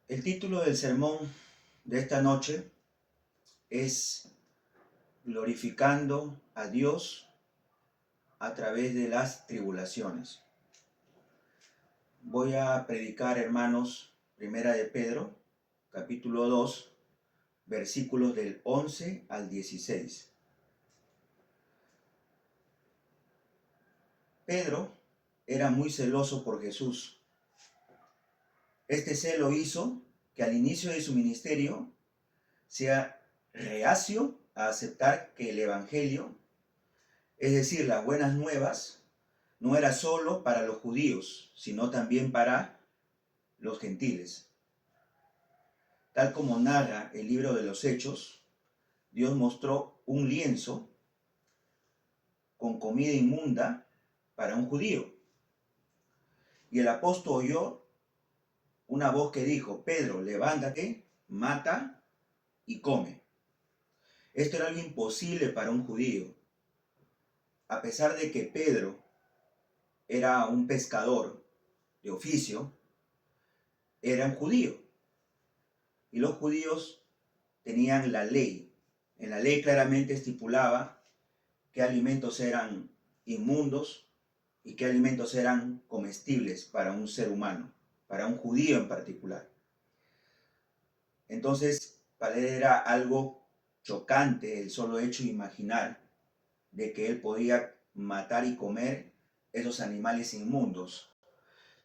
El título del sermón de esta noche es Glorificando a Dios a través de las tribulaciones. Voy a predicar, hermanos, Primera de Pedro, capítulo 2, versículos del 11 al 16. Pedro era muy celoso por Jesús. Este celo hizo que al inicio de su ministerio sea reacio a aceptar que el Evangelio, es decir, las buenas nuevas, no era solo para los judíos, sino también para los gentiles. Tal como narra el libro de los Hechos, Dios mostró un lienzo con comida inmunda para un judío. Y el apóstol oyó una voz que dijo: Pedro, levántate, mata y come. Esto era algo imposible para un judío. A pesar de que Pedro era un pescador de oficio, era un judío. Y los judíos tenían la ley. En la ley claramente estipulaba qué alimentos eran inmundos y qué alimentos eran comestibles para un ser humano, para un judío en particular. Entonces, para él era algo chocante el solo hecho de imaginar de que él podía matar y comer esos animales inmundos.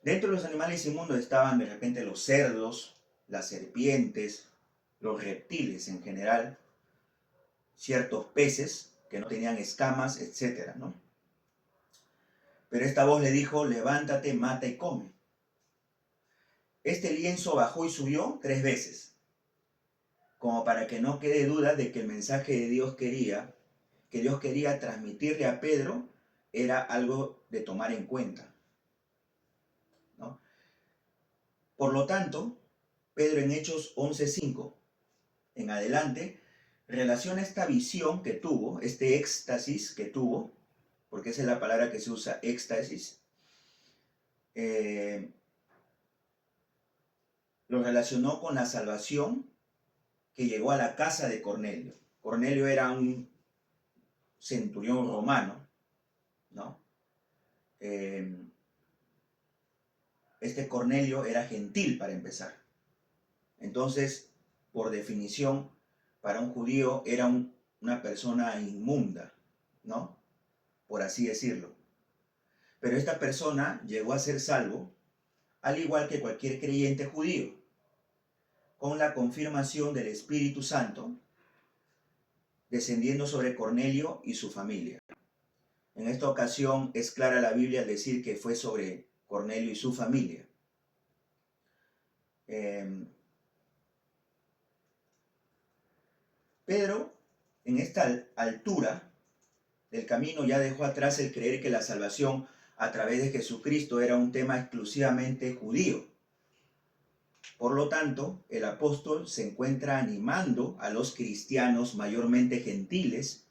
Dentro de los animales inmundos estaban de repente los cerdos, las serpientes, los reptiles en general, ciertos peces que no tenían escamas, etcétera, ¿no? Pero esta voz le dijo: levántate, mata y come. Este lienzo bajó y subió 3 veces, como para que no quede duda de que el mensaje de Dios que Dios quería transmitirle a Pedro, era algo de tomar en cuenta, ¿no? Por lo tanto, Pedro en Hechos 11:5 en adelante relaciona esta visión que tuvo, este éxtasis que tuvo, porque esa es la palabra que se usa, éxtasis, lo relacionó con la salvación que llegó a la casa de Cornelio. Cornelio era un centurión romano, ¿no? Este Cornelio era gentil para empezar. Entonces, por definición, para un judío era una persona inmunda, ¿no? Por así decirlo. Pero esta persona llegó a ser salvo, al igual que cualquier creyente judío, con la confirmación del Espíritu Santo descendiendo sobre Cornelio y su familia. En esta ocasión es clara la Biblia al decir que fue sobre Cornelio y su familia. Pedro, en esta altura del camino, ya dejó atrás el creer que la salvación a través de Jesucristo era un tema exclusivamente judío. Por lo tanto, el apóstol se encuentra animando a los cristianos mayormente gentiles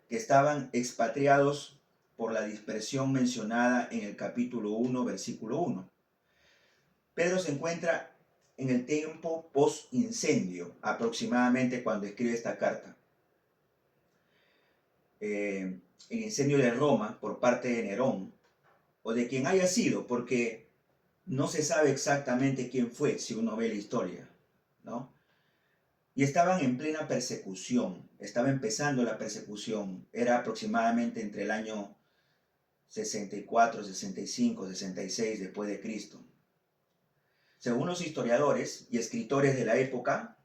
que estaban expatriados por la dispersión mencionada en el capítulo 1, versículo 1. Pedro se encuentra en el tiempo post-incendio, aproximadamente cuando escribe esta carta. El incendio de Roma por parte de Nerón, o de quien haya sido, porque no se sabe exactamente quién fue si uno ve la historia, ¿no? Y estaban en plena persecución, estaba empezando la persecución, era aproximadamente entre el año 64, 65, 66 después de Cristo. Según los historiadores y escritores de la época,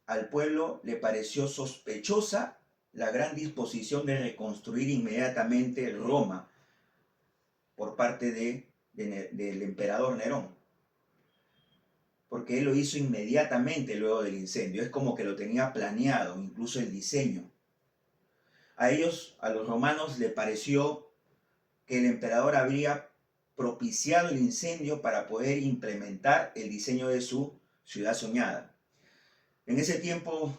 al pueblo le pareció sospechosa la gran disposición de reconstruir inmediatamente Roma por parte del emperador Nerón, porque él lo hizo inmediatamente luego del incendio. Es como que lo tenía planeado, incluso el diseño. A ellos, a los romanos, le pareció que el emperador habría propiciado el incendio para poder implementar el diseño de su ciudad soñada. En ese tiempo,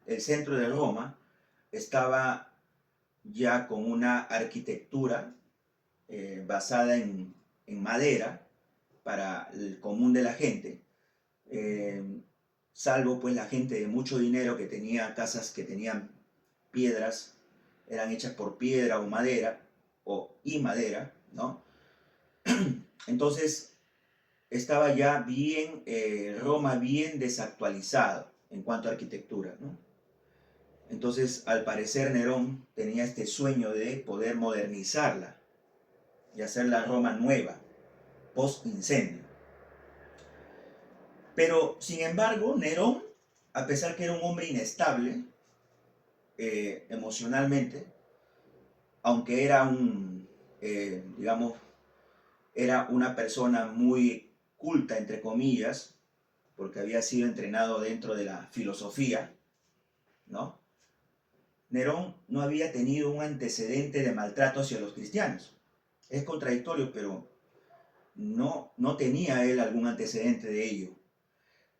el centro de Roma estaba ya con una arquitectura basada en madera para el común de la gente, eh, salvo pues la gente de mucho dinero que tenía casas que tenían piedras, eran hechas por piedra o madera, y madera, ¿no? Entonces estaba ya bien, Roma bien desactualizado en cuanto a arquitectura, ¿no? Entonces, al parecer, Nerón tenía este sueño de poder modernizarla y hacer la Roma nueva, post-incendio. Pero, sin embargo, Nerón, a pesar que era un hombre inestable emocionalmente, aunque era digamos, era una persona muy culta, entre comillas, porque había sido entrenado dentro de la filosofía, ¿no? Nerón no había tenido un antecedente de maltrato hacia los cristianos. Es contradictorio, pero no tenía él algún antecedente de ello.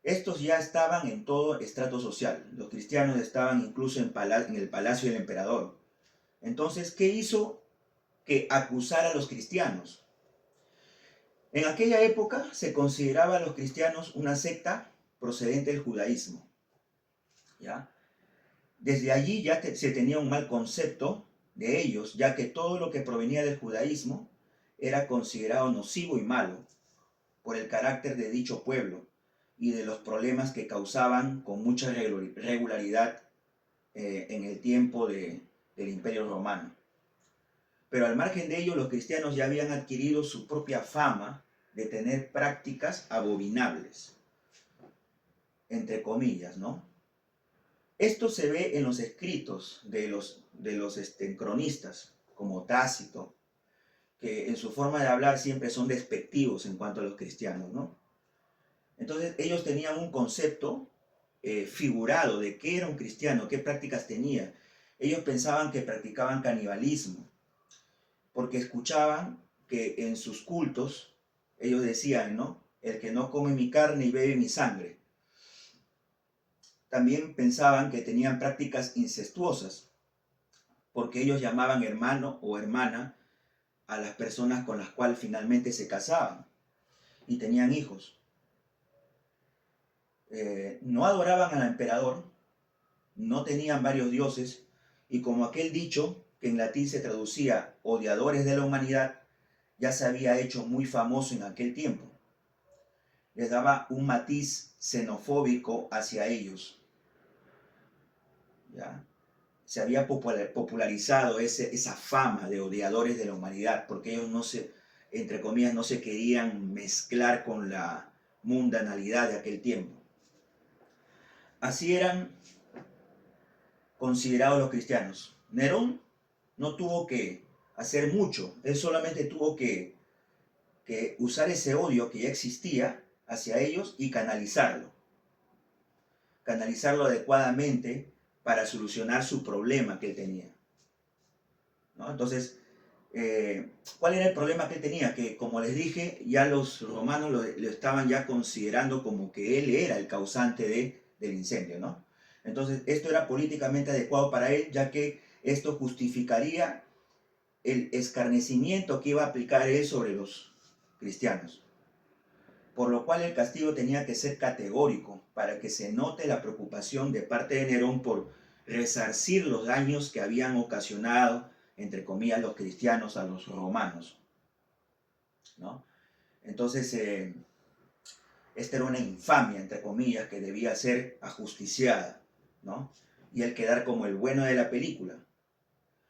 Estos ya estaban en todo estrato social. Los cristianos estaban incluso en el palacio del emperador. Entonces, ¿qué hizo que acusara a los cristianos? En aquella época se consideraba a los cristianos una secta procedente del judaísmo, ¿ya? Desde allí ya se tenía un mal concepto de ellos, ya que todo lo que provenía del judaísmo era considerado nocivo y malo por el carácter de dicho pueblo y de los problemas que causaban con mucha regularidad en el tiempo del Imperio Romano. Pero al margen de ello, los cristianos ya habían adquirido su propia fama de tener prácticas abominables, entre comillas, ¿no? Esto se ve en los escritos de los cronistas, como Tácito, que en su forma de hablar siempre son despectivos en cuanto a los cristianos, ¿no? Entonces ellos tenían un concepto figurado de qué era un cristiano, qué prácticas tenía. Ellos pensaban que practicaban canibalismo, porque escuchaban que en sus cultos, ellos decían, ¿no? El que no come mi carne y bebe mi sangre. También pensaban que tenían prácticas incestuosas, porque ellos llamaban hermano o hermana a las personas con las cuales finalmente se casaban y tenían hijos. No adoraban al emperador, no tenían varios dioses, y como aquel dicho, que en latín se traducía odiadores de la humanidad, ya se había hecho muy famoso en aquel tiempo. Les daba un matiz xenofóbico hacia ellos, ¿ya? Se había popularizado esa fama de odiadores de la humanidad, porque ellos entre comillas, no se querían mezclar con la mundanalidad de aquel tiempo. Así eran considerados los cristianos. Nerón no tuvo que hacer mucho, él solamente tuvo que usar ese odio que ya existía hacia ellos y canalizarlo adecuadamente para solucionar su problema que él tenía, ¿no? Entonces, ¿cuál era el problema que él tenía? Que, como les dije, ya los romanos lo estaban ya considerando como que él era el causante del incendio, ¿no? Entonces, esto era políticamente adecuado para él, ya que esto justificaría el escarnecimiento que iba a aplicar él sobre los cristianos. Por lo cual el castigo tenía que ser categórico, para que se note la preocupación de parte de Nerón por resarcir los daños que habían ocasionado, entre comillas, los cristianos a los romanos, ¿no? Entonces, esta era una infamia, entre comillas, que debía ser ajusticiada, ¿no? Y el quedar como el bueno de la película.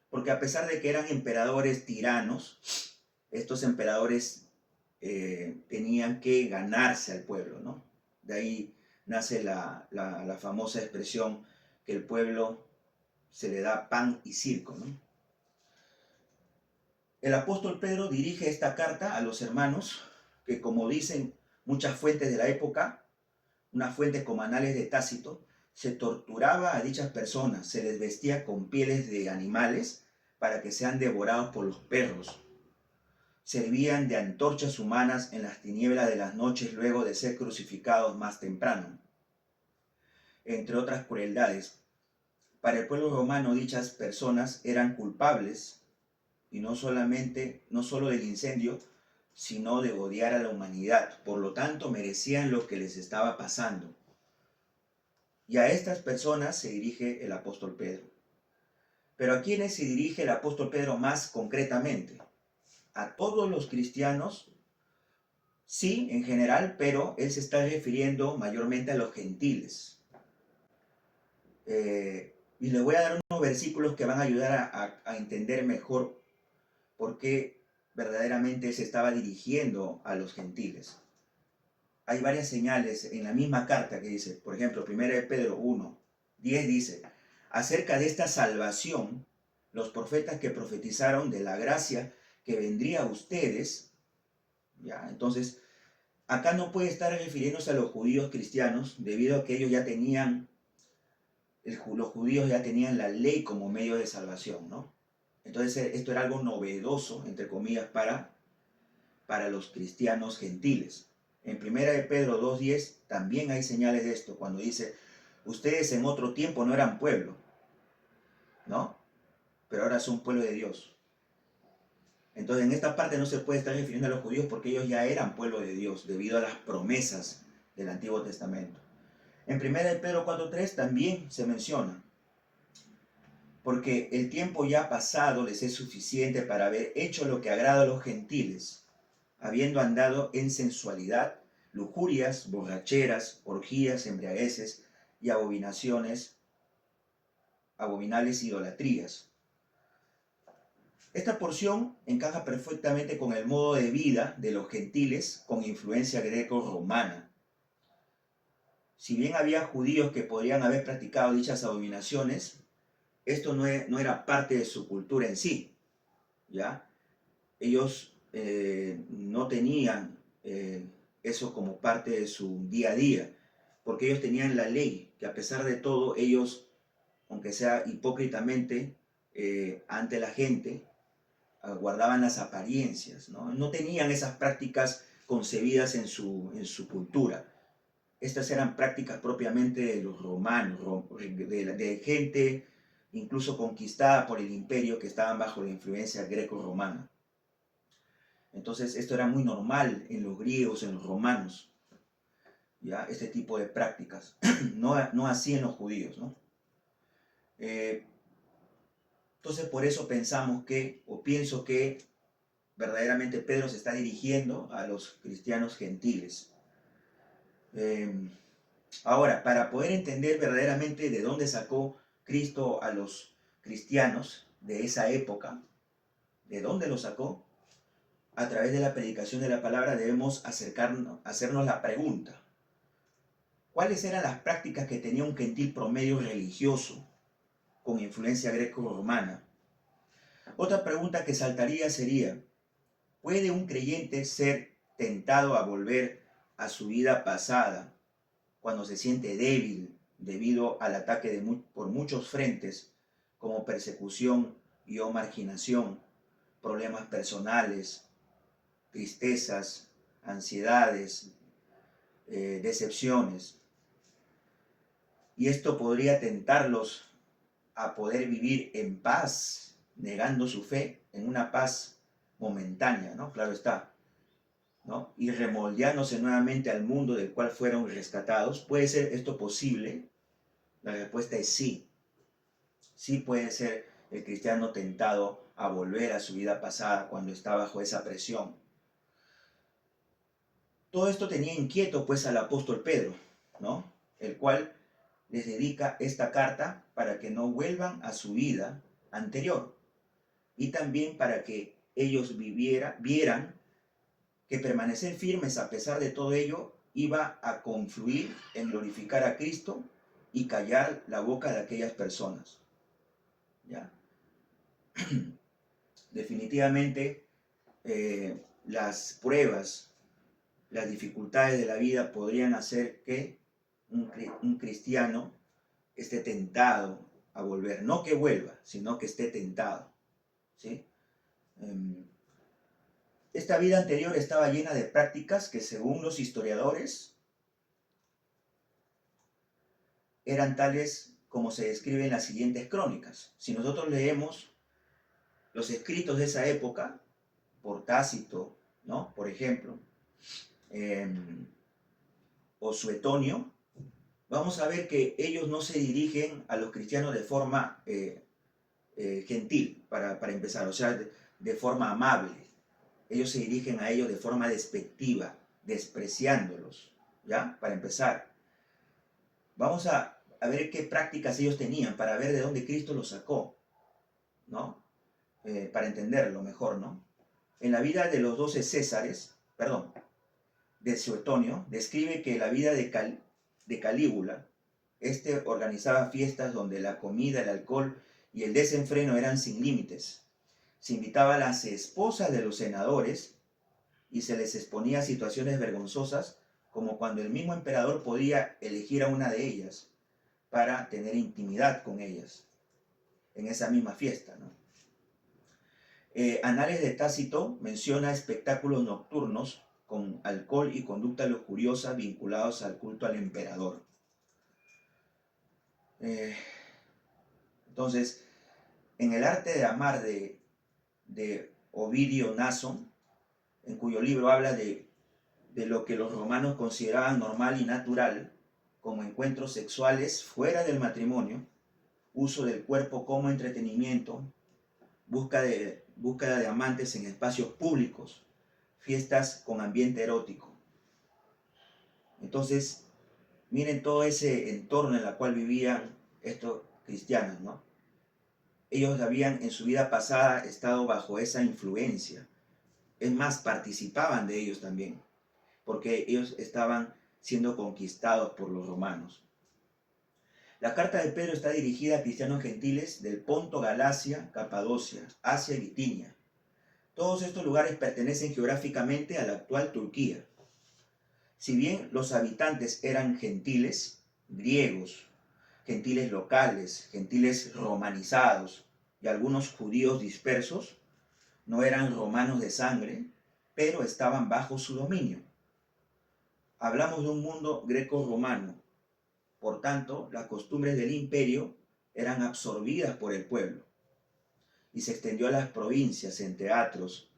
Porque a pesar de que eran emperadores tiranos, estos emperadores tenían que ganarse al pueblo, ¿no? De ahí nace la famosa expresión que el pueblo se le da pan y circo, ¿no? El apóstol Pedro dirige esta carta a los hermanos que, como dicen muchas fuentes de la época, unas fuentes como Anales de Tácito, se torturaba a dichas personas, se les vestía con pieles de animales para que sean devorados por los perros. Servían de antorchas humanas en las tinieblas de las noches luego de ser crucificados más temprano, entre otras crueldades. Para el pueblo romano dichas personas eran culpables, y no solo del incendio, sino de odiar a la humanidad. Por lo tanto, merecían lo que les estaba pasando. Y a estas personas se dirige el apóstol Pedro. Pero ¿a quiénes se dirige el apóstol Pedro más concretamente? A todos los cristianos, sí, en general, pero él se está refiriendo mayormente a los gentiles. Y les voy a dar unos versículos que van a ayudar a entender mejor por qué verdaderamente se estaba dirigiendo a los gentiles. Hay varias señales en la misma carta que dice, por ejemplo, 1 de Pedro 1:10 dice, acerca de esta salvación, los profetas que profetizaron de la gracia que vendría a ustedes, ¿ya? Entonces, acá no puede estar refiriéndose a los judíos cristianos, debido a que ellos ya tenían, los judíos ya tenían la ley como medio de salvación, ¿no? Entonces, esto era algo novedoso, entre comillas, para los cristianos gentiles. En 1 de Pedro 2:10 también hay señales de esto, cuando dice, ustedes en otro tiempo no eran pueblo, ¿no? Pero ahora son pueblo de Dios. Entonces en esta parte no se puede estar refiriendo a los judíos porque ellos ya eran pueblo de Dios debido a las promesas del Antiguo Testamento. En 1 de Pedro 4:3 también se menciona, porque el tiempo ya pasado les es suficiente para haber hecho lo que agrada a los gentiles, habiendo andado en sensualidad, lujurias, borracheras, orgías, embriagueces y abominables idolatrías. Esta porción encaja perfectamente con el modo de vida de los gentiles con influencia greco-romana. Si bien había judíos que podrían haber practicado dichas abominaciones, esto no era parte de su cultura en sí, ¿ya? Ellos no tenían eso como parte de su día a día, porque ellos tenían la ley, que a pesar de todo, ellos, aunque sea hipócritamente ante la gente, guardaban las apariencias, ¿no? No tenían esas prácticas concebidas en su cultura. Estas eran prácticas propiamente de los romanos, de gente incluso conquistada por el imperio que estaban bajo la influencia greco-romana. Entonces esto era muy normal en los griegos, en los romanos, ¿ya? Este tipo de prácticas, no así en los judíos, ¿no? Entonces por eso pienso que verdaderamente Pedro se está dirigiendo a los cristianos gentiles. Ahora, para poder entender verdaderamente de dónde sacó Cristo a los cristianos de esa época, de dónde lo sacó, a través de la predicación de la palabra debemos hacernos la pregunta: ¿cuáles eran las prácticas que tenía un gentil promedio religioso con influencia greco-romana? Otra pregunta que saltaría sería: ¿puede un creyente ser tentado a volver a su vida pasada cuando se siente débil debido al ataque por muchos frentes, como persecución y o marginación, problemas personales, tristezas, ansiedades, decepciones? Y esto podría tentarlos a poder vivir en paz, negando su fe en una paz momentánea, ¿no? Claro está, ¿no? Y remoldeándose nuevamente al mundo del cual fueron rescatados. ¿Puede ser esto posible? La respuesta es sí. Sí puede ser el cristiano tentado a volver a su vida pasada cuando está bajo esa presión. Todo esto tenía inquieto pues al apóstol Pedro, ¿no? El cual les dedica esta carta para que no vuelvan a su vida anterior y también para que ellos vieran que permanecer firmes a pesar de todo ello iba a confluir en glorificar a Cristo y callar la boca de aquellas personas, ¿ya? Definitivamente las pruebas, las dificultades de la vida podrían hacer que un cristiano esté tentado a volver, no que vuelva, sino que esté tentado, ¿sí? Esta vida anterior estaba llena de prácticas que, según los historiadores, eran tales como se describe en las siguientes crónicas. Si nosotros leemos los escritos de esa época, por Tácito, ¿no? Por ejemplo, o Suetonio, vamos a ver que ellos no se dirigen a los cristianos de forma gentil, para empezar, o sea, de forma amable. Ellos se dirigen a ellos de forma despectiva, despreciándolos, ¿ya? Para empezar. Vamos a ver qué prácticas ellos tenían para ver de dónde Cristo los sacó, ¿no? Para entenderlo mejor, ¿no? En la vida de los 12 Césares, perdón, de Suetonio, describe que la vida de Calígula, este organizaba fiestas donde la comida, el alcohol y el desenfreno eran sin límites. Se invitaba a las esposas de los senadores y se les exponía a situaciones vergonzosas, como cuando el mismo emperador podía elegir a una de ellas para tener intimidad con ellas en esa misma fiesta, ¿no? Anales de Tácito menciona espectáculos nocturnos con alcohol y conducta lujuriosa vinculados al culto al emperador. Entonces, en el arte de amar de Ovidio Naso, en cuyo libro habla de lo que los romanos consideraban normal y natural, como encuentros sexuales fuera del matrimonio, uso del cuerpo como entretenimiento, búsqueda de amantes en espacios públicos, fiestas con ambiente erótico. Entonces, miren todo ese entorno en el cual vivían estos cristianos, ¿no? Ellos habían en su vida pasada estado bajo esa influencia. Es más, participaban de ellos también, porque ellos estaban siendo conquistados por los romanos. La carta de Pedro está dirigida a cristianos gentiles del Ponto, Galacia, Capadocia, Asia y Bitinia. Todos estos lugares pertenecen geográficamente a la actual Turquía. Si bien los habitantes eran gentiles, griegos, gentiles locales, gentiles romanizados y algunos judíos dispersos, no eran romanos de sangre, pero estaban bajo su dominio. Hablamos de un mundo greco-romano. Por tanto, las costumbres del imperio eran absorbidas por el pueblo y se extendió a las provincias, en teatros,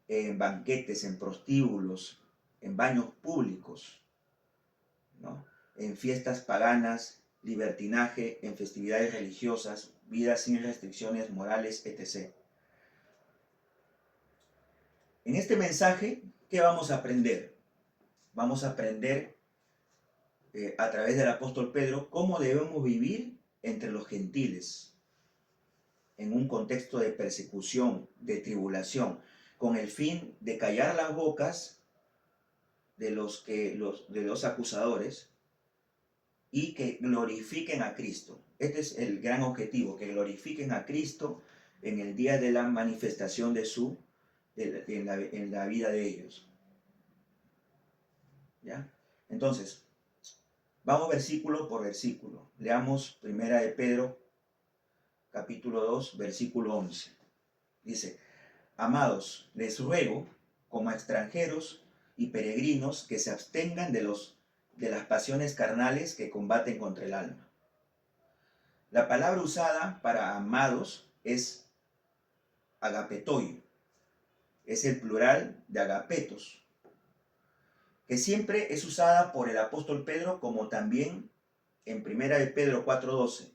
en banquetes, en prostíbulos, en baños públicos, ¿no? En fiestas paganas, libertinaje, en festividades religiosas, vida sin restricciones morales, etc. En este mensaje, ¿qué vamos a aprender? Vamos a aprender a través del apóstol Pedro cómo debemos vivir entre los gentiles en un contexto de persecución, de tribulación, con el fin de callar las bocas de los acusadores y que glorifiquen a Cristo. Este es el gran objetivo, que glorifiquen a Cristo en el día de la manifestación en la vida de ellos. ¿Ya? Entonces, vamos versículo por versículo. Leamos primera de Pedro, capítulo 2, versículo 11. Dice: Amados, les ruego, como extranjeros y peregrinos, que se abstengan de las pasiones carnales que combaten contra el alma. La palabra usada para amados es agapetoi. Es el plural de agapetos, que siempre es usada por el apóstol Pedro, como también en primera de Pedro 4:12,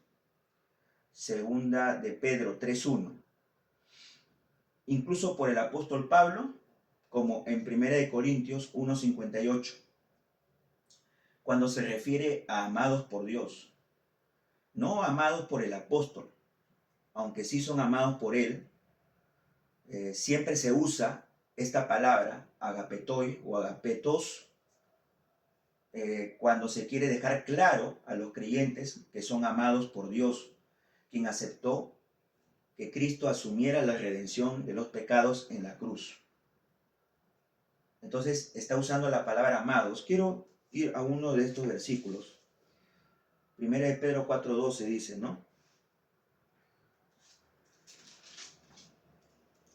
segunda de Pedro 3:1, incluso por el apóstol Pablo, como en primera de Corintios 1:58, cuando se refiere a amados por Dios, no amados por el apóstol, aunque sí son amados por él. Siempre se usa esta palabra, agapetoi o agapetos, cuando se quiere dejar claro a los creyentes que son amados por Dios, quien aceptó que Cristo asumiera la redención de los pecados en la cruz. Entonces está usando la palabra amados. Quiero ir a uno de estos versículos. Primera de Pedro 4:12 dice, ¿no?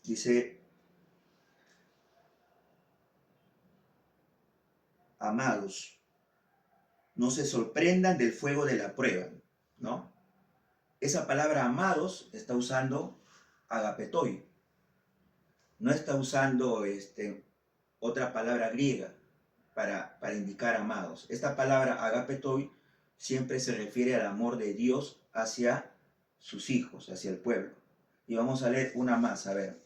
Dice: Amados, no se sorprendan del fuego de la prueba, ¿no? Esa palabra amados está usando agapetoi. No está usando otra palabra griega para indicar amados. Esta palabra agapetoi siempre se refiere al amor de Dios hacia sus hijos, hacia el pueblo. Y vamos a leer una más, a ver.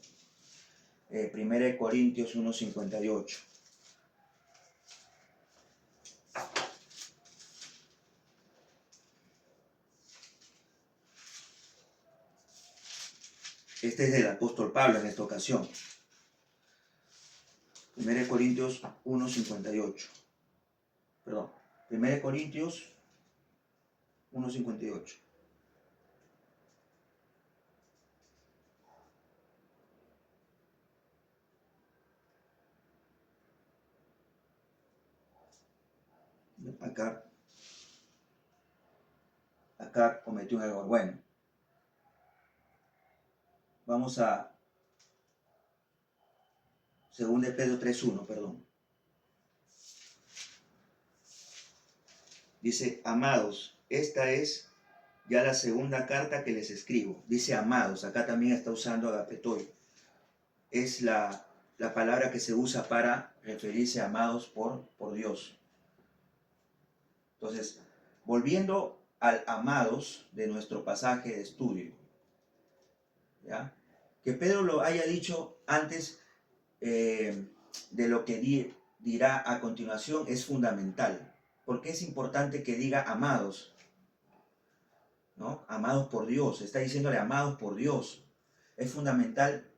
1 Corintios 1:58. Este es del apóstol Pablo en esta ocasión. 1 Corintios 1:58. Perdón. 1 Corintios 1:58. Acá cometí un error. Bueno, vamos a 2 de Pedro 3:1, perdón. Dice, amados, esta es ya la segunda carta que les escribo. Dice amados, acá también está usando agapetoi. Es la palabra que se usa para referirse a amados por Dios. Entonces, volviendo al amados de nuestro pasaje de estudio, ¿ya? Que Pedro lo haya dicho antes de lo que dirá a continuación es fundamental. Porque es importante que diga amados, ¿no? Amados por Dios, está diciéndole amados por Dios. Es fundamental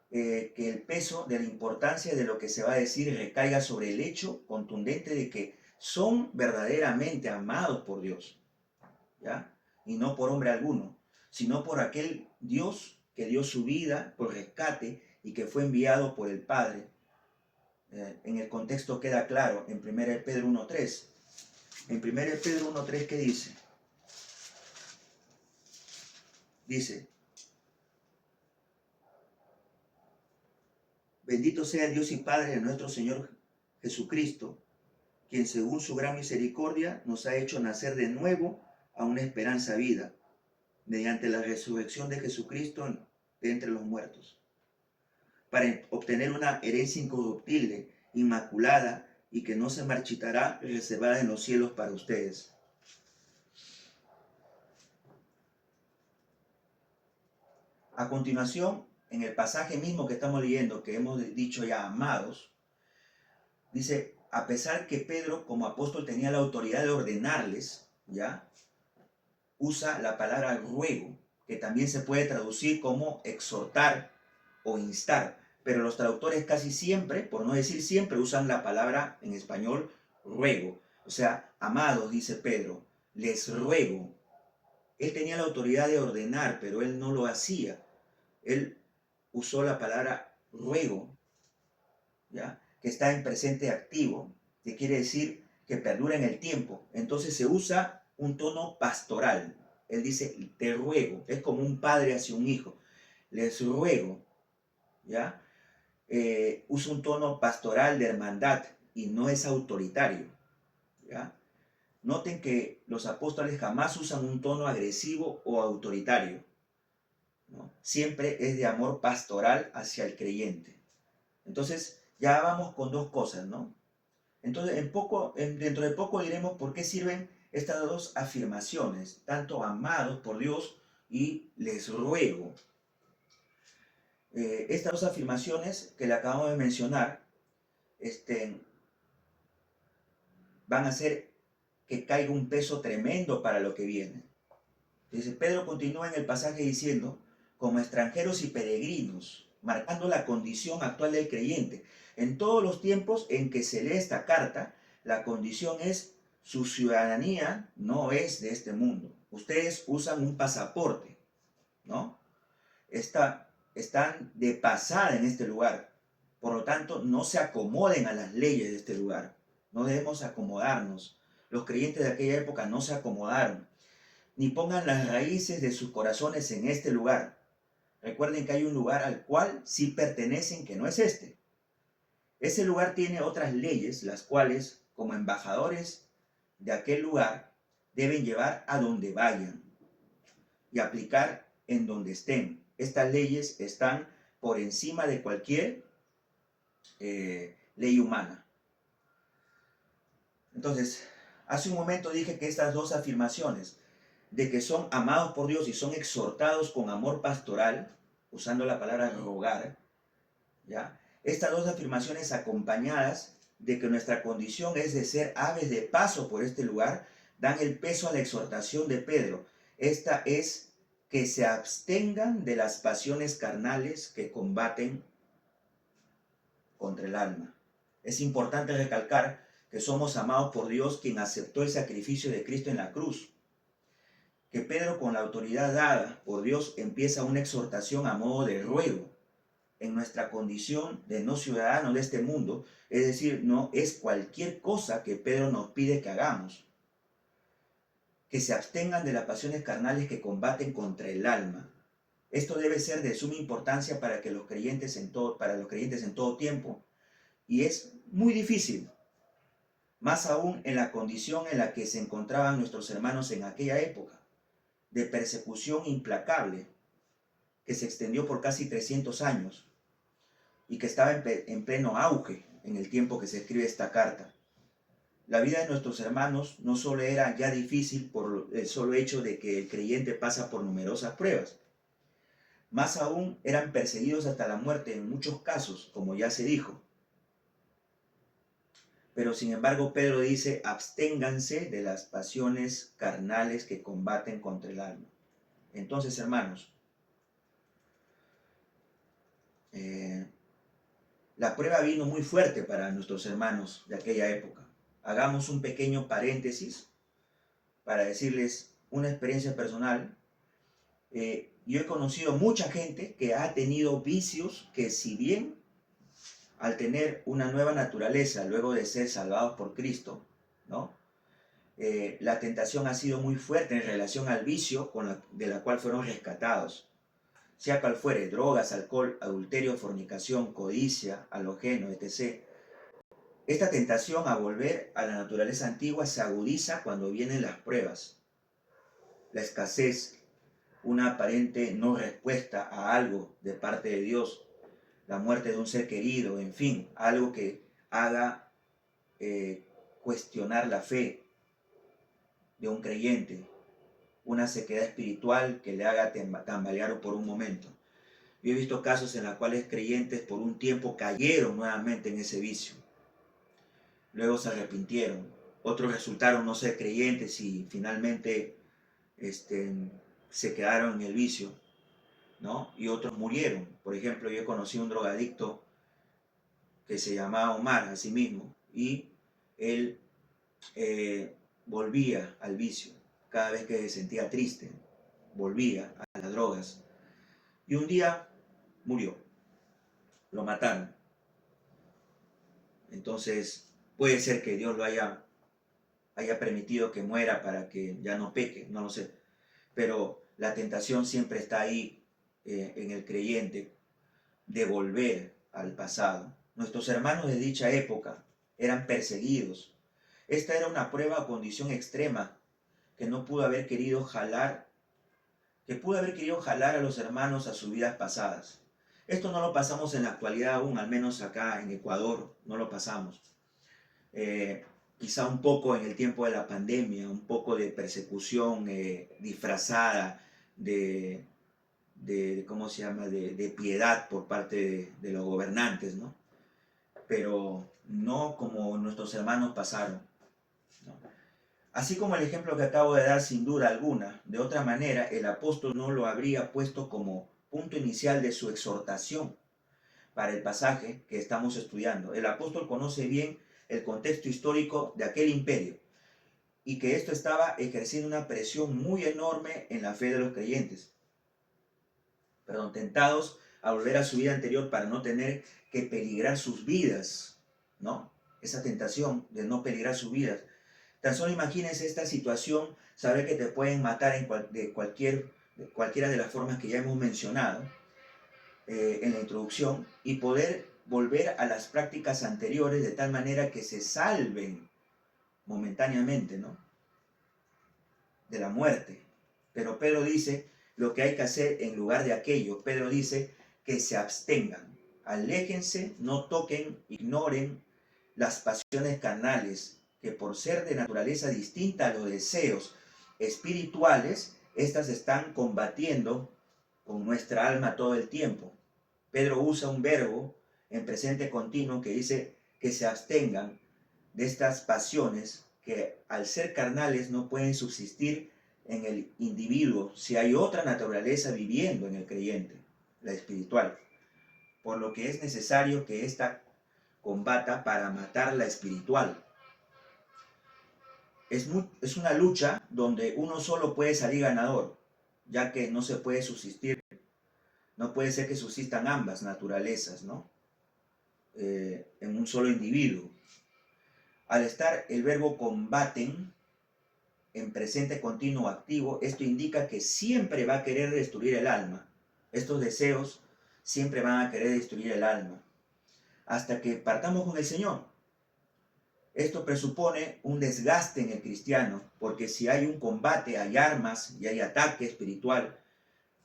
que el peso de la importancia de lo que se va a decir recaiga sobre el hecho contundente de que son verdaderamente amados por Dios, ¿ya? Y no por hombre alguno, sino por aquel Dios que dio su vida por rescate y que fue enviado por el Padre. En el contexto queda claro en 1 Pedro 1:3. En 1 Pedro 1:3, ¿qué dice? Dice, bendito sea el Dios y Padre de nuestro Señor Jesucristo, quien según su gran misericordia nos ha hecho nacer de nuevo a una esperanza vida, mediante la resurrección de Jesucristo de entre los muertos, para obtener una herencia incorruptible, inmaculada y que no se marchitará, reservada en los cielos para ustedes. A continuación, en el pasaje mismo que estamos leyendo, que hemos dicho ya amados, dice, a pesar que Pedro como apóstol tenía la autoridad de ordenarles, ¿ya? Usa la palabra ruego, que también se puede traducir como exhortar o instar, pero los traductores casi siempre, por no decir siempre, usan la palabra en español ruego. O sea, amados, dice Pedro, les ruego. Él tenía la autoridad de ordenar, pero él no lo hacía. Él usó la palabra ruego, ¿ya? Que está en presente activo, que quiere decir que perdura en el tiempo. Entonces se usa un tono pastoral. Él dice, te ruego. Es como un padre hacia un hijo. Les ruego, ¿ya? Usa un tono pastoral de hermandad y no es autoritario, ¿ya? Noten que los apóstoles jamás usan un tono agresivo o autoritario, ¿no? Siempre es de amor pastoral hacia el creyente. Entonces, ya vamos con dos cosas, ¿no? Entonces, dentro de poco diremos por qué sirven estas dos afirmaciones, tanto amados por Dios y les ruego. Estas dos afirmaciones que le acabamos de mencionar van a hacer que caiga un peso tremendo para lo que viene. Dice, Pedro continúa en el pasaje diciendo, como extranjeros y peregrinos, marcando la condición actual del creyente. En todos los tiempos en que se lee esta carta, la condición es, su ciudadanía no es de este mundo. Ustedes usan un pasaporte, ¿no? Están de pasada en este lugar. Por lo tanto, no se acomoden a las leyes de este lugar. No debemos acomodarnos. Los creyentes de aquella época no se acomodaron. Ni pongan las raíces de sus corazones en este lugar. Recuerden que hay un lugar al cual sí pertenecen, que no es este. Ese lugar tiene otras leyes, las cuales, como embajadores de aquel lugar, deben llevar a donde vayan y aplicar en donde estén. Estas leyes están por encima de cualquier ley humana. Entonces, hace un momento dije que estas dos afirmaciones, de que son amados por Dios y son exhortados con amor pastoral, usando la palabra rogar, ¿ya? Estas dos afirmaciones acompañadas de que nuestra condición es de ser aves de paso por este lugar, dan el peso a la exhortación de Pedro. Esta es que se abstengan de las pasiones carnales que combaten contra el alma. Es importante recalcar que somos amados por Dios, quien aceptó el sacrificio de Cristo en la cruz. Que Pedro, con la autoridad dada por Dios, empieza una exhortación a modo de ruego en nuestra condición de no ciudadanos de este mundo, es decir, no es cualquier cosa que Pedro nos pide que hagamos. Que se abstengan de las pasiones carnales que combaten contra el alma. Esto debe ser de suma importancia para los creyentes en todo tiempo, y es muy difícil, más aún en la condición en la que se encontraban nuestros hermanos en aquella época, de persecución implacable, que se extendió por casi 300 años y que estaba en pleno auge en el tiempo que se escribe esta carta. La vida de nuestros hermanos no solo era ya difícil por el solo hecho de que el creyente pasa por numerosas pruebas, más aún eran perseguidos hasta la muerte en muchos casos, como ya se dijo. Pero sin embargo Pedro dice, absténganse de las pasiones carnales que combaten contra el alma. Entonces, hermanos, la prueba vino muy fuerte para nuestros hermanos de aquella época. Hagamos un pequeño paréntesis para decirles una experiencia personal. Yo he conocido mucha gente que ha tenido vicios que, si bien al tener una nueva naturaleza luego de ser salvados por Cristo, ¿no? La tentación ha sido muy fuerte en relación al vicio de la cual fueron rescatados. Sea cual fuere, drogas, alcohol, adulterio, fornicación, codicia, halogeno, etc. Esta tentación a volver a la naturaleza antigua se agudiza cuando vienen las pruebas. La escasez, una aparente no respuesta a algo de parte de Dios, la muerte de un ser querido, en fin, algo que haga cuestionar la fe de un creyente, una sequedad espiritual que le haga tambalear por un momento. Yo he visto casos en los cuales creyentes por un tiempo cayeron nuevamente en ese vicio. Luego se arrepintieron. Otros resultaron no ser creyentes y finalmente se quedaron en el vicio, ¿no? Y otros murieron. Por ejemplo, yo conocí un drogadicto que se llamaba Omar a sí mismo, y él volvía al vicio. Cada vez que se sentía triste, volvía a las drogas. Y un día murió. Lo mataron. Entonces, puede ser que Dios lo haya permitido que muera para que ya no peque, no lo sé. Pero la tentación siempre está ahí en el creyente de volver al pasado. Nuestros hermanos de dicha época eran perseguidos. Esta era una prueba o condición extrema que pudo haber querido jalar a los hermanos a sus vidas pasadas. Esto no lo pasamos en la actualidad aún, al menos acá en Ecuador, no lo pasamos. Quizá un poco en el tiempo de la pandemia, un poco de persecución disfrazada de ¿cómo se llama?, de piedad por parte de los gobernantes, ¿no? Pero no como nuestros hermanos pasaron, ¿no? Así como el ejemplo que acabo de dar, sin duda alguna, de otra manera, el apóstol no lo habría puesto como punto inicial de su exhortación para el pasaje que estamos estudiando. El apóstol conoce bien el contexto histórico de aquel imperio y que esto estaba ejerciendo una presión muy enorme en la fe de los creyentes. Tentados a volver a su vida anterior para no tener que peligrar sus vidas, ¿no? Esa tentación de no peligrar sus vidas. Tan solo imagínense esta situación, saber que te pueden matar de cualquiera de las formas que ya hemos mencionado en la introducción, y poder volver a las prácticas anteriores de tal manera que se salven momentáneamente, ¿no?, de la muerte. Pero Pedro dice lo que hay que hacer en lugar de aquello. Pedro dice que se abstengan. Aléjense, no toquen, ignoren las pasiones carnales, que por ser de naturaleza distinta a los deseos espirituales, estas están combatiendo con nuestra alma todo el tiempo. Pedro usa un verbo en presente continuo que dice que se abstengan de estas pasiones que al ser carnales no pueden subsistir en el individuo si hay otra naturaleza viviendo en el creyente, la espiritual. Por lo que es necesario que ésta combata para matar la espiritual. Es una lucha donde uno solo puede salir ganador, ya que no se puede subsistir, no puede ser que subsistan ambas naturalezas, ¿no? En un solo individuo. Al estar el verbo combaten en presente continuo activo, esto indica que siempre va a querer destruir el alma. Estos deseos siempre van a querer destruir el alma, hasta que partamos con el Señor. Esto presupone un desgaste en el cristiano, porque si hay un combate, hay armas y hay ataque espiritual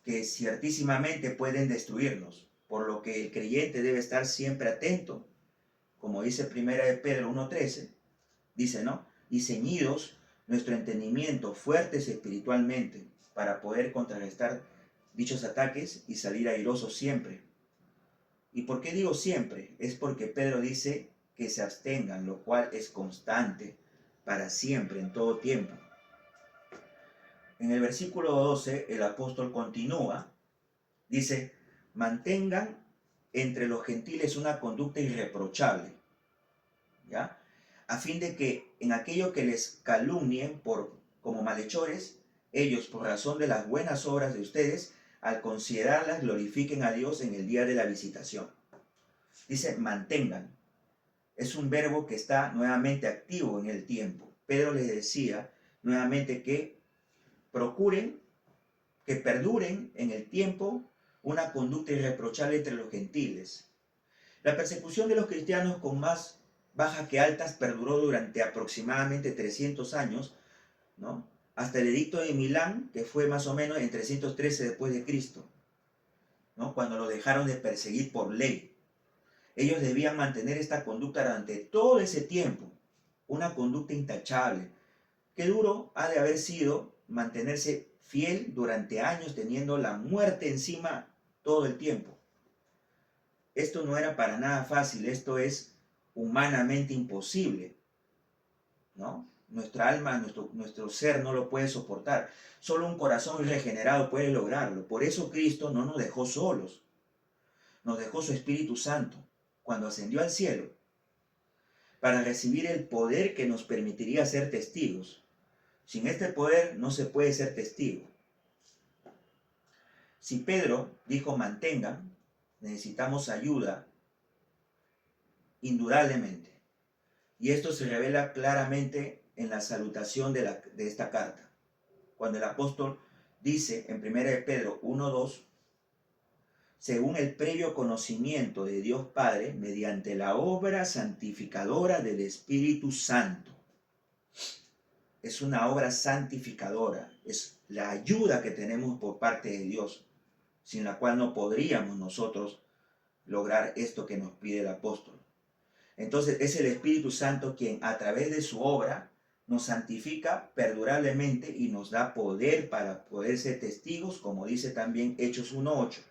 que ciertísimamente pueden destruirnos, por lo que el creyente debe estar siempre atento, como dice 1 de Pedro 1:13, dice, ¿no? Y ceñidos nuestro entendimiento, fuertes espiritualmente, para poder contrarrestar dichos ataques y salir airosos siempre. ¿Y por qué digo siempre? Es porque Pedro dice que se abstengan, lo cual es constante, para siempre, en todo tiempo. En el versículo 12, el apóstol continúa, dice, mantengan entre los gentiles una conducta irreprochable, ¿ya? A fin de que en aquello que les calumnien como malhechores, ellos, por razón de las buenas obras de ustedes, al considerarlas, glorifiquen a Dios en el día de la visitación. Dice, mantengan. Es un verbo que está nuevamente activo en el tiempo. Pedro les decía nuevamente que procuren, que perduren en el tiempo una conducta irreprochable entre los gentiles. La persecución de los cristianos con más bajas que altas perduró durante aproximadamente 300 años, ¿no? Hasta el edicto de Milán, que fue más o menos en 313 después de Cristo, ¿no? Cuando lo dejaron de perseguir por ley. Ellos debían mantener esta conducta durante todo ese tiempo, una conducta intachable. Qué duro ha de haber sido mantenerse fiel durante años teniendo la muerte encima todo el tiempo. Esto no era para nada fácil, esto es humanamente imposible, ¿no? Nuestra alma, nuestro ser no lo puede soportar. Solo un corazón regenerado puede lograrlo. Por eso Cristo no nos dejó solos. Nos dejó su Espíritu Santo cuando ascendió al cielo para recibir el poder que nos permitiría ser testigos. Sin este poder no se puede ser testigo. Si Pedro dijo mantengan, necesitamos ayuda, indudablemente. Y esto se revela claramente en la salutación de esta carta. Cuando el apóstol dice en 1 de Pedro 1:2, según el previo conocimiento de Dios Padre, mediante la obra santificadora del Espíritu Santo. Es una obra santificadora, es la ayuda que tenemos por parte de Dios, sin la cual no podríamos nosotros lograr esto que nos pide el apóstol. Entonces es el Espíritu Santo quien a través de su obra nos santifica perdurablemente y nos da poder para poder ser testigos, como dice también Hechos 1:8.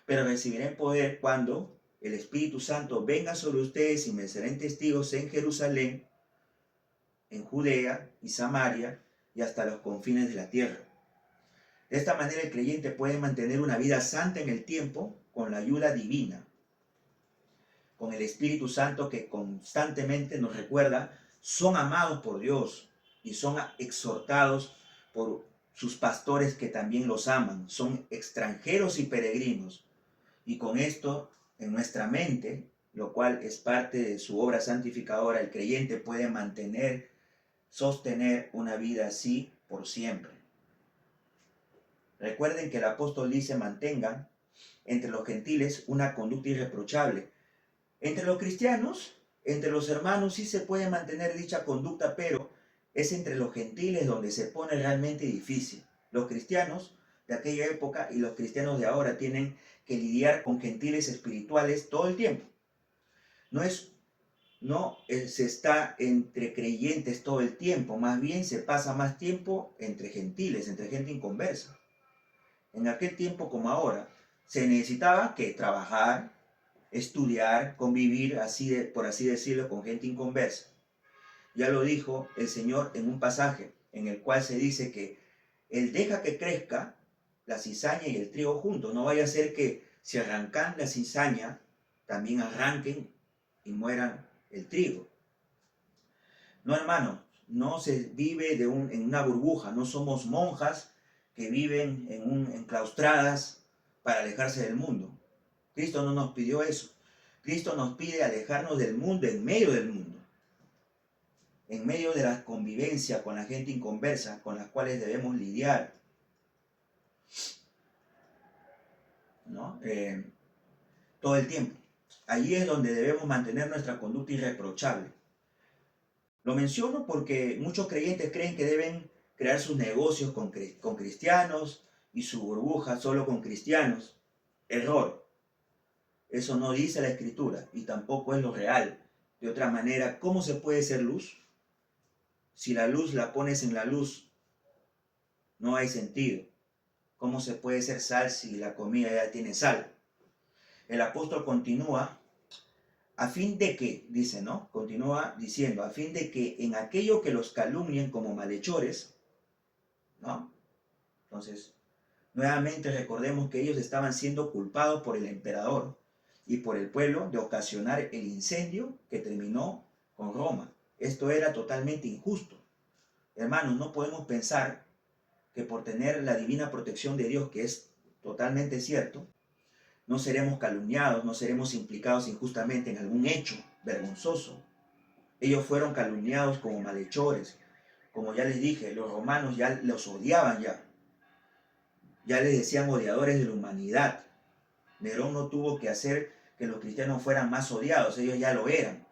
Pero recibirán poder cuando el Espíritu Santo venga sobre ustedes y me serán testigos en Jerusalén, en Judea y Samaria y hasta los confines de la tierra. De esta manera el creyente puede mantener una vida santa en el tiempo con la ayuda divina, con el Espíritu Santo que constantemente nos recuerda, son amados por Dios y son exhortados por sus pastores que también los aman, son extranjeros y peregrinos. Y con esto en nuestra mente, lo cual es parte de su obra santificadora, el creyente puede sostener una vida así por siempre. Recuerden que el apóstol dice mantengan entre los gentiles una conducta irreprochable. Entre los cristianos, entre los hermanos sí se puede mantener dicha conducta, pero es entre los gentiles donde se pone realmente difícil. Los cristianos de aquella época y los cristianos de ahora tienen que lidiar con gentiles espirituales todo el tiempo. Se está entre creyentes todo el tiempo, más bien se pasa más tiempo entre gentiles, entre gente inconversa. En aquel tiempo como ahora, se necesitaba que trabajar, estudiar, convivir, por así decirlo, con gente inconversa. Ya lo dijo el Señor en un pasaje en el cual se dice que Él deja que crezca la cizaña y el trigo juntos. No vaya a ser que si arrancan la cizaña, también arranquen y mueran el trigo. No, hermano, no se vive en una burbuja, no somos monjas que viven enclaustradas para alejarse del mundo. Cristo no nos pidió eso. Cristo nos pide alejarnos del mundo en medio del mundo, en medio de la convivencia con la gente inconversa con las cuales debemos lidiar, ¿no? Todo el tiempo. Allí es donde debemos mantener nuestra conducta irreprochable. Lo menciono porque muchos creyentes creen que deben crear sus negocios con cristianos y su burbuja solo con cristianos. Error. Eso no dice la Escritura y tampoco es lo real. De otra manera, ¿cómo se puede ser luz? Si la luz la pones en la luz, no hay sentido. ¿Cómo se puede ser sal si la comida ya tiene sal? El apóstol continúa, a fin de que, dice, ¿no? Continúa diciendo, a fin de que en aquello que los calumnien como malhechores, ¿no? Entonces, nuevamente recordemos que ellos estaban siendo culpados por el emperador y por el pueblo de ocasionar el incendio que terminó con Roma. Esto era totalmente injusto. Hermanos, no podemos pensar que por tener la divina protección de Dios, que es totalmente cierto, no seremos calumniados, no seremos implicados injustamente en algún hecho vergonzoso. Ellos fueron calumniados como malhechores. Como ya les dije, los romanos ya los odiaban ya. Ya les decían odiadores de la humanidad. Nerón no tuvo que hacer que los cristianos fueran más odiados, ellos ya lo eran.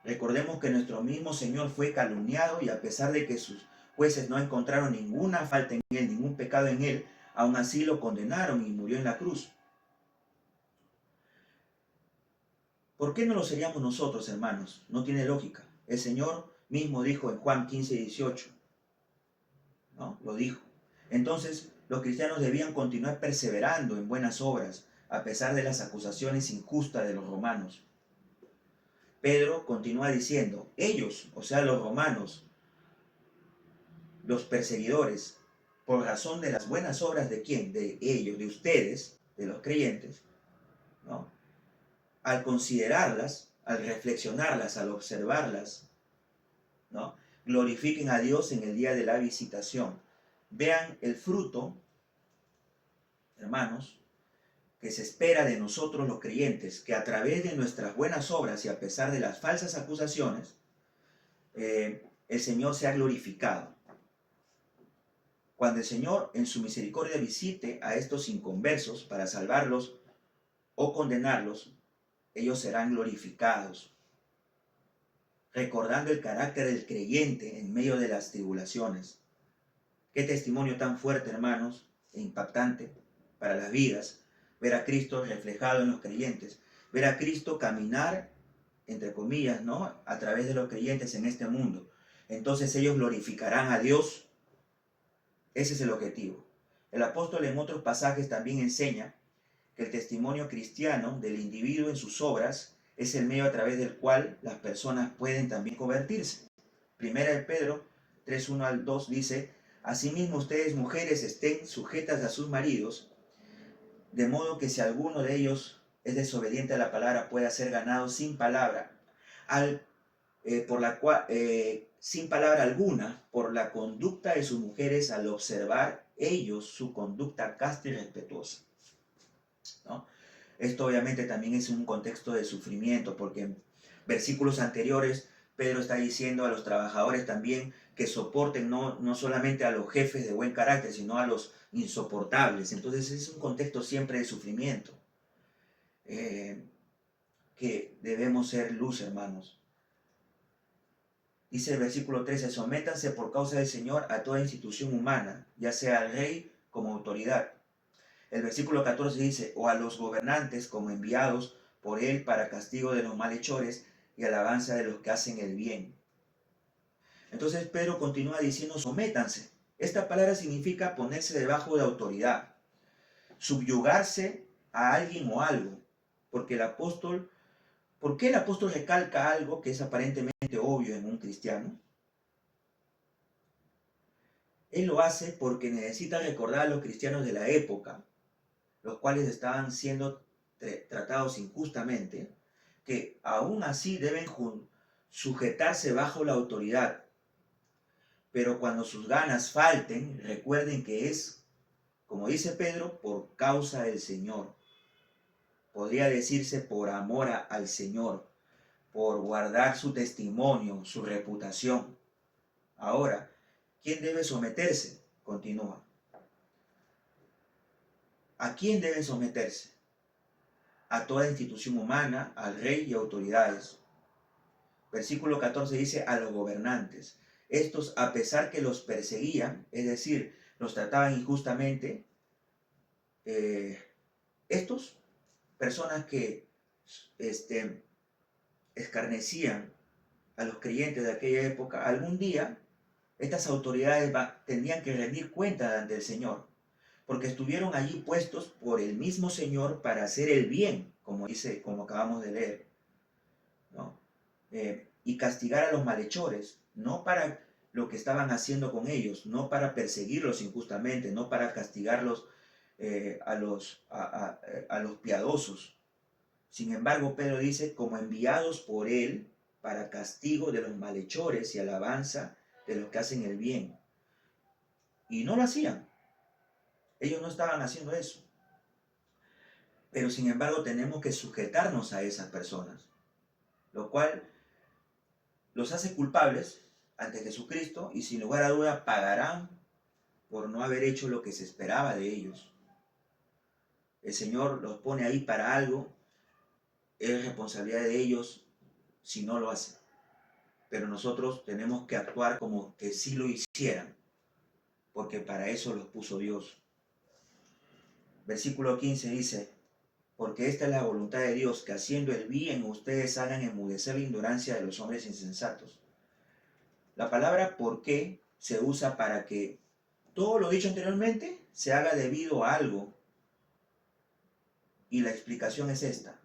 Recordemos que nuestro mismo Señor fue calumniado y a pesar de que sus jueces no encontraron ninguna falta en él, ningún pecado en él, aún así lo condenaron y murió en la cruz. ¿Por qué no lo seríamos nosotros, hermanos? No tiene lógica. El Señor mismo dijo en Juan 15:18, ¿no? Lo dijo. Entonces, los cristianos debían continuar perseverando en buenas obras, a pesar de las acusaciones injustas de los romanos. Pedro continúa diciendo, ellos, o sea, los romanos, los perseguidores, por razón de las buenas obras de quién, de ellos, de ustedes, de los creyentes, ¿no? Al considerarlas, al reflexionarlas, al observarlas, ¿no? Glorifiquen a Dios en el día de la visitación. Vean el fruto, hermanos, que se espera de nosotros los creyentes, que a través de nuestras buenas obras y a pesar de las falsas acusaciones, el Señor sea glorificado. Cuando el Señor en su misericordia visite a estos inconversos para salvarlos o condenarlos, ellos serán glorificados, recordando el carácter del creyente en medio de las tribulaciones. Qué testimonio tan fuerte, hermanos, e impactante para las vidas, ver a Cristo reflejado en los creyentes, ver a Cristo caminar, entre comillas, ¿no?, a través de los creyentes en este mundo. Entonces ellos glorificarán a Dios. Ese es el objetivo. El apóstol en otros pasajes también enseña que el testimonio cristiano del individuo en sus obras es el medio a través del cual las personas pueden también convertirse. Primera de Pedro 3:1-2 dice, asimismo ustedes mujeres estén sujetas a sus maridos, de modo que si alguno de ellos es desobediente a la palabra pueda ser ganado sin palabra, sin palabra alguna, por la conducta de sus mujeres al observar ellos su conducta casta y respetuosa, ¿no? Esto obviamente también es un contexto de sufrimiento, porque en versículos anteriores Pedro está diciendo a los trabajadores también que soporten no solamente a los jefes de buen carácter, sino a los insoportables. Entonces es un contexto siempre de sufrimiento, que debemos ser luz, hermanos. Dice el versículo 13, sométanse por causa del Señor a toda institución humana, ya sea al rey como autoridad. El versículo 14 dice, o a los gobernantes como enviados por él para castigo de los malhechores y alabanza de los que hacen el bien. Entonces Pedro continúa diciendo, sométanse. Esta palabra significa ponerse debajo de autoridad, subyugarse a alguien o algo, porque ¿por qué el apóstol recalca algo que es aparentemente obvio en un cristiano? Él lo hace porque necesita recordar a los cristianos de la época, los cuales estaban siendo tratados injustamente, que aún así deben sujetarse bajo la autoridad. Pero cuando sus ganas falten, recuerden que es, como dice Pedro, por causa del Señor. Podría decirse por amor al Señor, por guardar su testimonio, su reputación. Ahora, ¿quién debe someterse? Continúa. ¿A quién deben someterse? A toda institución humana, al rey y autoridades. Versículo 14 dice a los gobernantes. Estos, a pesar que los perseguían, es decir, los trataban injustamente, estos, personas que escarnecían a los creyentes de aquella época, algún día estas autoridades tendrían que rendir cuenta ante el Señor, porque estuvieron allí puestos por el mismo Señor para hacer el bien, como dice, como acabamos de leer, ¿no? Y castigar a los malhechores, no para lo que estaban haciendo con ellos, no para perseguirlos injustamente, no para castigarlos a los piadosos. Sin embargo, Pedro dice, como enviados por él para castigo de los malhechores y alabanza de los que hacen el bien. Y no lo hacían. Ellos no estaban haciendo eso. Pero sin embargo tenemos que sujetarnos a esas personas, lo cual los hace culpables ante Jesucristo y sin lugar a duda pagarán por no haber hecho lo que se esperaba de ellos. El Señor los pone ahí para algo, es responsabilidad de ellos si no lo hacen. Pero nosotros tenemos que actuar como que sí lo hicieran, porque para eso los puso Dios. Versículo 15 dice, porque esta es la voluntad de Dios, que haciendo el bien ustedes hagan enmudecer la ignorancia de los hombres insensatos. La palabra por qué se usa para que todo lo dicho anteriormente se haga debido a algo. Y la explicación es esta.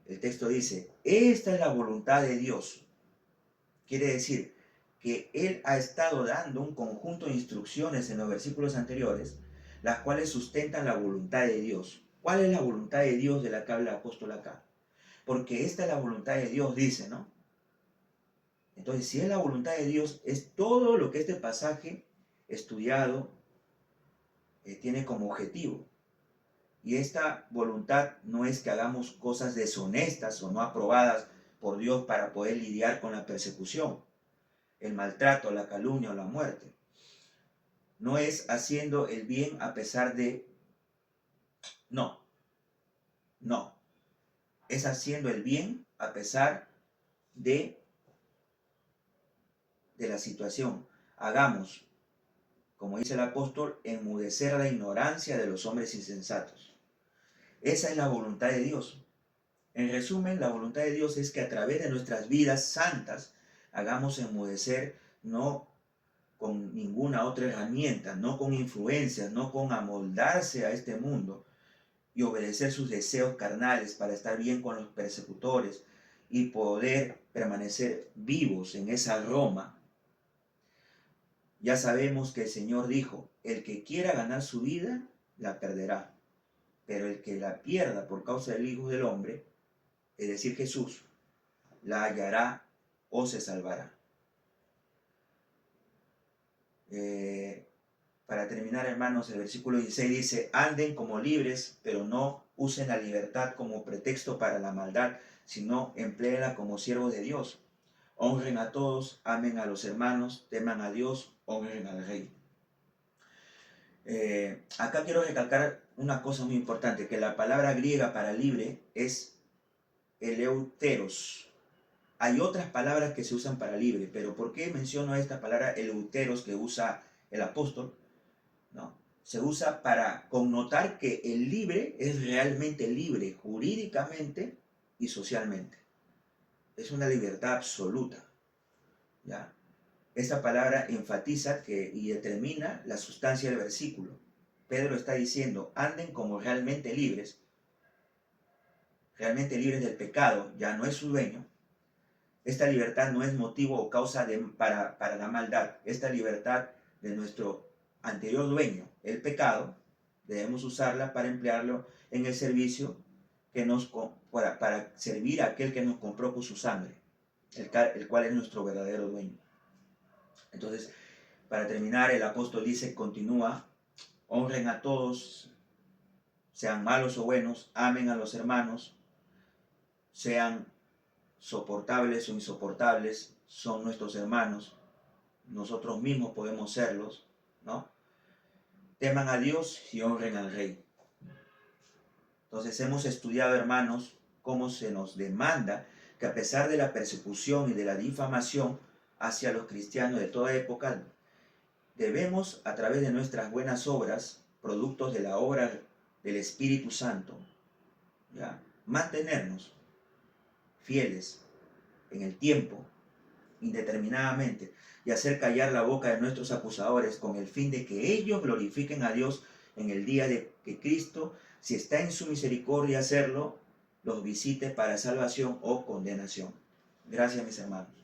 El texto dice, esta es la voluntad de Dios. Quiere decir que Él ha estado dando un conjunto de instrucciones en los versículos anteriores, las cuales sustentan la voluntad de Dios. ¿Cuál es la voluntad de Dios de la que habla el apóstol acá? Porque esta es la voluntad de Dios, dice, ¿no? Entonces, si es la voluntad de Dios, es todo lo que este pasaje estudiado tiene como objetivo. Y esta voluntad no es que hagamos cosas deshonestas o no aprobadas por Dios para poder lidiar con la persecución, el maltrato, la calumnia o la muerte. No es haciendo el bien a pesar de... No, no. Es haciendo el bien a pesar de la situación. Hagamos, como dice el apóstol, enmudecer la ignorancia de los hombres insensatos. Esa es la voluntad de Dios. En resumen, la voluntad de Dios es que a través de nuestras vidas santas hagamos enmudecer, no con ninguna otra herramienta, no con influencias, no con amoldarse a este mundo y obedecer sus deseos carnales para estar bien con los persecutores y poder permanecer vivos en esa Roma. Ya sabemos que el Señor dijo, el que quiera ganar su vida, la perderá. Pero el que la pierda por causa del Hijo del Hombre, es decir, Jesús, la hallará o se salvará. Para terminar, hermanos, el versículo 16 dice, anden como libres, pero no usen la libertad como pretexto para la maldad, sino empléenla como siervos de Dios. Honren a todos, amen a los hermanos, teman a Dios, honren al Rey. Acá quiero recalcar una cosa muy importante, que la palabra griega para libre es eleuteros. Hay otras palabras que se usan para libre, pero ¿por qué menciono esta palabra eleuteros que usa el apóstol, ¿no? Se usa para connotar que el libre es realmente libre jurídicamente y socialmente. Es una libertad absoluta, ¿ya? Esta palabra enfatiza y determina la sustancia del versículo. Pedro está diciendo, anden como realmente libres del pecado, ya no es su dueño. Esta libertad no es motivo o causa para la maldad. Esta libertad de nuestro anterior dueño, el pecado, debemos usarla para emplearlo en el servicio para servir a aquel que nos compró con su sangre, el cual es nuestro verdadero dueño. Entonces, para terminar, el apóstol dice, continúa, honren a todos, sean malos o buenos, amen a los hermanos, sean soportables o insoportables, son nuestros hermanos, nosotros mismos podemos serlos, ¿no? Teman a Dios y honren al Rey. Entonces hemos estudiado, hermanos, cómo se nos demanda que a pesar de la persecución y de la difamación hacia los cristianos de toda época, debemos, a través de nuestras buenas obras, productos de la obra del Espíritu Santo, ¿ya?, mantenernos fieles en el tiempo, indeterminadamente, y hacer callar la boca de nuestros acusadores con el fin de que ellos glorifiquen a Dios en el día de que Cristo, si está en su misericordia hacerlo, los visite para salvación o condenación. Gracias, mis hermanos.